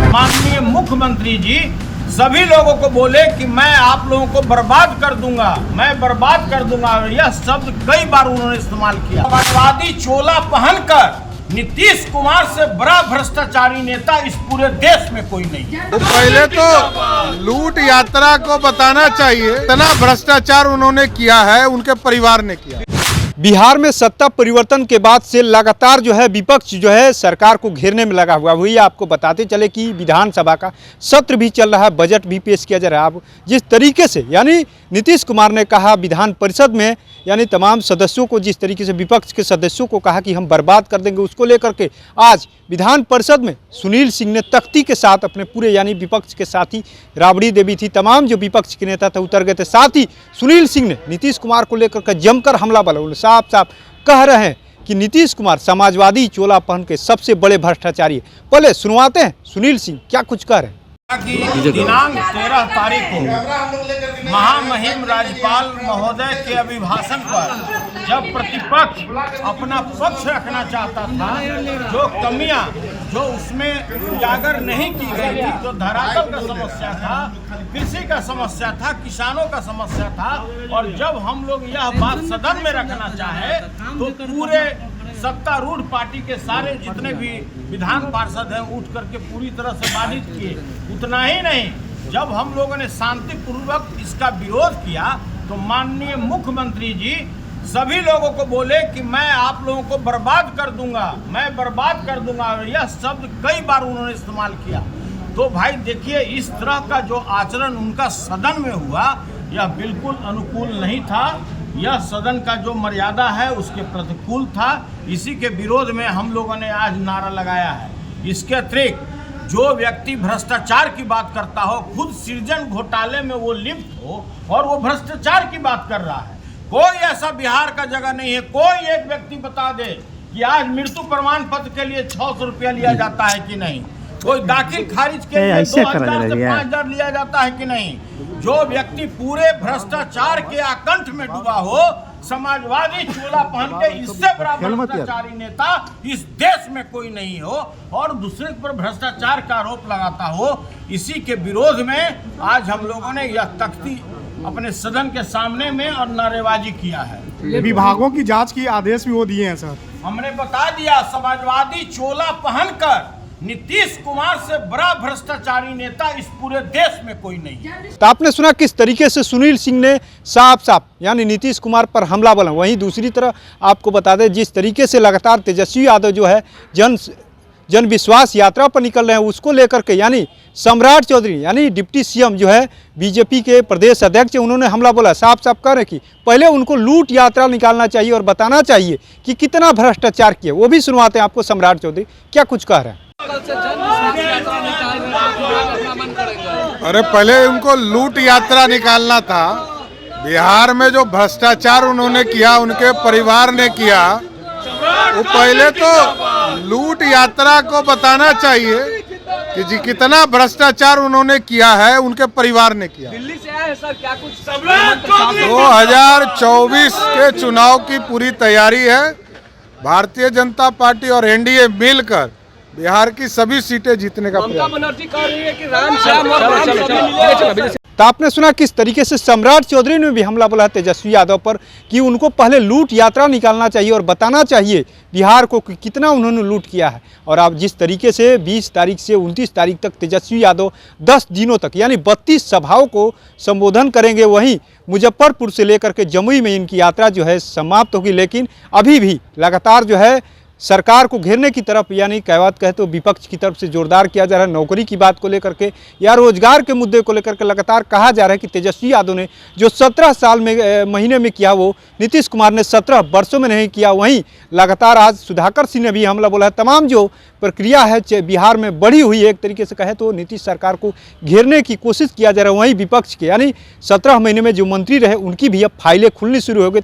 माननीय मुख्यमंत्री जी सभी लोगों को बोले कि मैं आप लोगों को बर्बाद कर दूंगा, मैं बर्बाद कर दूंगा। यह शब्द कई बार उन्होंने इस्तेमाल किया। समाजवादी चोला पहनकर नीतीश कुमार से बड़ा भ्रष्टाचारी नेता इस पूरे देश में कोई नहीं है। तो पहले तो लूट यात्रा को बताना चाहिए, इतना भ्रष्टाचार उन्होंने किया है, उनके परिवार ने किया। बिहार में सत्ता परिवर्तन के बाद से लगातार जो है विपक्ष जो है सरकार को घेरने में लगा हुआ। वही आपको बताते चले कि विधानसभा का सत्र भी चल रहा है, बजट भी पेश किया जा रहा है। आप जिस तरीके से यानी नीतीश कुमार ने कहा विधान परिषद में, यानी तमाम सदस्यों को जिस तरीके से विपक्ष के सदस्यों को कहा कि हम बर्बाद कर देंगे, उसको लेकर के आज विधान परिषद में सुनील सिंह ने तख्ती के साथ अपने पूरे यानी विपक्ष के साथी राबड़ी देवी थी, तमाम जो विपक्ष के नेता थे उतर गए थे। साथ ही सुनील सिंह ने नीतीश कुमार को लेकर के जमकर हमला बोला, साफ साफ कह रहे हैं कि नीतीश कुमार समाजवादी चोला पहन के सबसे बड़े भ्रष्टाचारी है। पहले सुनवाते हैं सुनील सिंह क्या कुछ कह रहे हैं। कि दिनांक 13 तारीख को महामहिम राज्यपाल महोदय के अभिभाषण पर जब प्रतिपक्ष अपना पक्ष रखना चाहता था, जो कमियां जो उसमें उजागर नहीं की गई थी, जो धरातल का समस्या था, कृषि का समस्या था, किसानों का समस्या था, और जब हम लोग यह बात सदन में रखना चाहे तो पूरे सत्तारूढ़ पार्टी के सारे जितने भी विधान पार्षद हैं उठ करके पूरी तरह से बाधित किए। उतना ही नहीं, जब हम लोगों ने शांतिपूर्वक इसका विरोध किया तो माननीय मुख्यमंत्री जी सभी लोगों को बोले कि मैं आप लोगों को बर्बाद कर दूंगा, मैं बर्बाद कर दूंगा। यह शब्द कई बार उन्होंने इस्तेमाल किया। तो भाई देखिए, इस तरह का जो आचरण उनका सदन में हुआ यह बिल्कुल अनुकूल नहीं था। यह सदन का जो मर्यादा है उसके प्रतिकूल था। इसी के विरोध में हम लोगों ने आज नारा लगाया है। इसके अतिरिक्त जो व्यक्ति भ्रष्टाचार की बात करता हो, खुद सृजन घोटाले में वो लिप्त हो और वो भ्रष्टाचार की बात कर रहा है, कोई ऐसा बिहार का जगह नहीं है। कोई एक व्यक्ति बता दे कि आज मृत्यु प्रमाण पत्र के लिए 600 रुपया लिया जाता है कि नहीं, कोई दाखिल खारिज के लिए 2000 से 5000 लिया जाता है कि नहीं। जो व्यक्ति पूरे भ्रष्टाचार के आकंठ में डूबा हो, समाजवादी चोला पहन के, इससे बड़ा भ्रष्टाचारी नेता इस देश में कोई नहीं हो और दूसरे पर भ्रष्टाचार का आरोप लगाता हो, इसी के विरोध में आज हम लोगों ने यह तख्ती अपने सदन के सामने में और नारेबाजी किया है। विभागों की जांच की आदेश भी वो दिए हैं सर। हमने बता दिया, समाजवादी चोला पहनकर नीतीश कुमार से बड़ा भ्रष्टाचारी नेता इस पूरे देश में कोई नहीं है। तो आपने सुना किस तरीके से सुनील सिंह ने साफ साफ यानी नीतीश कुमार पर हमला बोला। वहीं दूसरी तरफ आपको बता दें जिस तरीके से लगातार तेजस्वी यादव जो है जन विश्वास यात्रा पर निकल रहे हैं, उसको लेकर के यानी सम्राट चौधरी यानी डिप्टी सीएम जो है बीजेपी के प्रदेश अध्यक्ष, उन्होंने हमला बोला। साफ साफ कह रहे कि पहले उनको लूट यात्रा निकालना चाहिए और बताना चाहिए कि कितना भ्रष्टाचार किया। वो भी सुनवाते हैं आपको सम्राट चौधरी क्या कुछ कह रहे हैं। अरे पहले उनको लूट यात्रा निकालना था। बिहार में जो भ्रष्टाचार उन्होंने किया, उनके परिवार ने किया, वो पहले तो लूट यात्रा को बताना चाहिए कि जी कितना भ्रष्टाचार उन्होंने किया है, उनके परिवार ने किया। दिल्ली से आए सर, क्या कुछ 2024 के चुनाव की पूरी तैयारी है। भारतीय जनता पार्टी और एनडीए मिलकर बिहार की सभी सीटें जीतने का प्रयास। बनर्जी कह रही है कि राम श्याम और राम सभी मिले। तो आपने सुना किस तरीके से सम्राट चौधरी ने भी हमला बोला तेजस्वी यादव पर कि उनको पहले लूट यात्रा निकालना चाहिए और बताना चाहिए बिहार को कि कितना उन्होंने लूट किया है। और आप जिस तरीके से 20 तारीख से 29 तारीख तक तेजस्वी यादव 10 दिनों तक यानी 32 सभाओं को संबोधन करेंगे, वहीं मुजफ्फरपुर से लेकर के जमुई में इनकी यात्रा जो है समाप्त होगी। लेकिन अभी भी लगातार जो है सरकार को घेरने की तरफ यानी कहवत कहे तो विपक्ष की तरफ से जोरदार किया जा रहा है। नौकरी की बात को लेकर के या रोजगार के मुद्दे को लेकर के लगातार कहा जा रहा है कि तेजस्वी यादव ने जो 17 साल में महीने में किया वो नीतीश कुमार ने 17 वर्षों में नहीं किया। वहीं लगातार आज सुधाकर सिंह ने भी हमला बोला है। तमाम जो प्रक्रिया है बिहार में बढ़ी हुई है, एक तरीके से कहे तो नीतीश सरकार को घेरने की कोशिश किया जा रहा है। वहीं विपक्ष के यानी 17 महीने में जो मंत्री रहे उनकी भी अब फाइलें खुलनी शुरू हो गई।